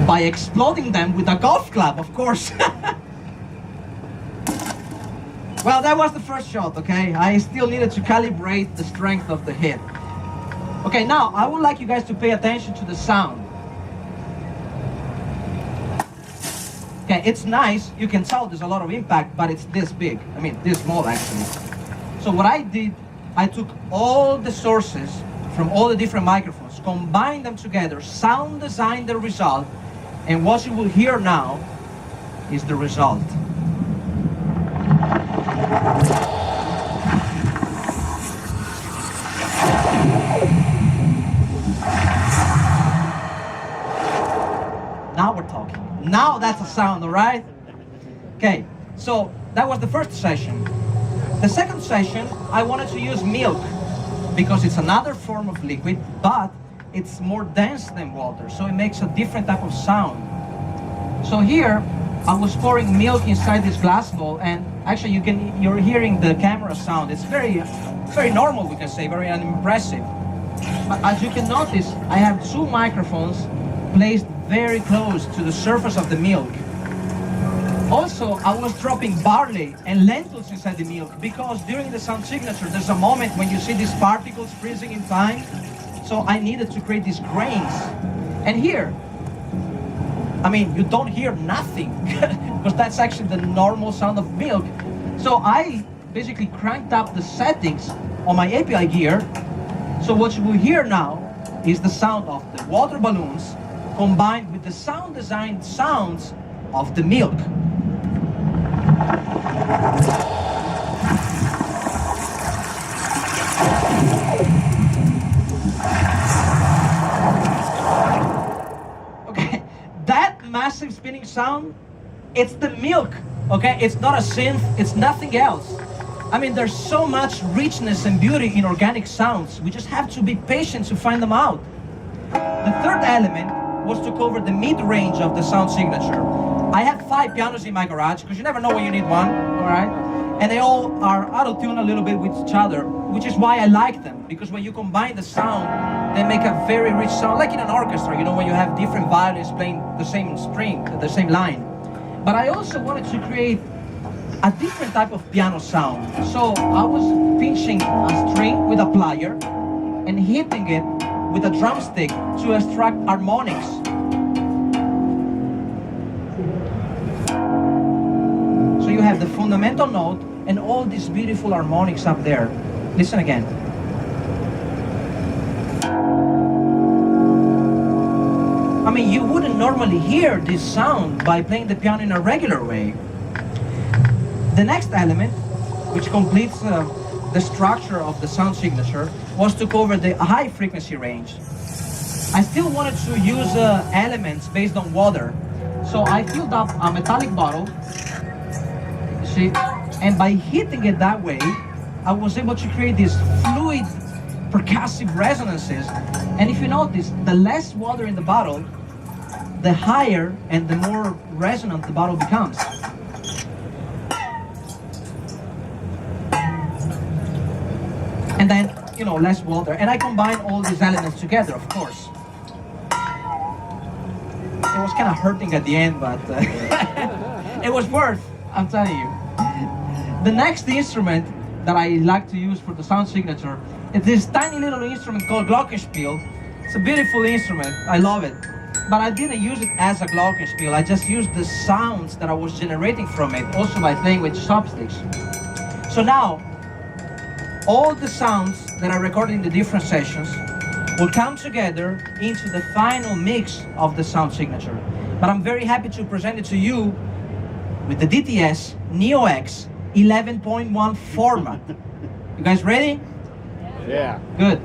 by exploding them with a golf club, of course. Well, that was the first shot, okay? I still needed to calibrate the strength of the hit. Okay, now I would like you guys to pay attention to the sound. Okay, it's nice. You can tell there's a lot of impact, but it's this big. I mean, this small actually. So what I did, I took all the sources from all the different microphones, combined them together, sound designed the result, and what you will hear now is the result. Now we're talking. Now that's a sound, all right? Okay, so that was the first session. The second session, I wanted to use milk because it's another form of liquid, but it's more dense than water, so it makes a different type of sound. So here, I was pouring milk inside this glass bowl, and actually you're hearing the camera sound. It's very normal, we can say, very unimpressive. But as you can notice, I have two microphones placed very close to the surface of the milk. Also, I was dropping barley and lentils inside the milk because during the sound signature, there's a moment when you see these particles freezing in time. So I needed to create these grains. And here, I mean, you don't hear nothing because that's actually the normal sound of milk. So I basically cranked up the settings on my API gear. So what you will hear now is the sound of the water balloons combined with the sound designed sounds of the milk. Okay, that massive spinning sound, it's the milk, okay? It's not a synth, it's nothing else. I mean, there's so much richness and beauty in organic sounds. We just have to be patient to find them out. The third element was to cover the mid-range of the sound signature. I have 5 pianos in my garage, because you never know when you need one, all right? And they all are out of tune a little bit with each other, which is why I like them, because when you combine the sound, they make a very rich sound, like in an orchestra, you know, when you have different violins playing the same string, the same line. But I also wanted to create a different type of piano sound. So I was pinching a string with a plier and hitting it with a drumstick to extract harmonics. So you have the fundamental note and all these beautiful harmonics up there. Listen again. I mean, you wouldn't normally hear this sound by playing the piano in a regular way. The next element, which completes the structure of the sound signature, was to cover the high frequency range. I still wanted to use elements based on water. So I filled up a metallic bottle, you see, and by hitting it that way, I was able to create these fluid percussive resonances. And if you notice, the less water in the bottle, the higher and the more resonant the bottle becomes. And then, you know, less water. And I combine all these elements together, of course. It was kind of hurting at the end, but it was worth, I'm telling you. The next instrument that I like to use for the sound signature is this tiny little instrument called glockenspiel. It's a beautiful instrument, I love it. But I didn't use it as a glockenspiel, I just used the sounds that I was generating from it, also by playing with chopsticks. So now, all the sounds that I recorded in the different sessions will come together into the final mix of the sound signature. But I'm very happy to present it to you with the DTS Neo X 11.1 format. You guys ready? Yeah. Good.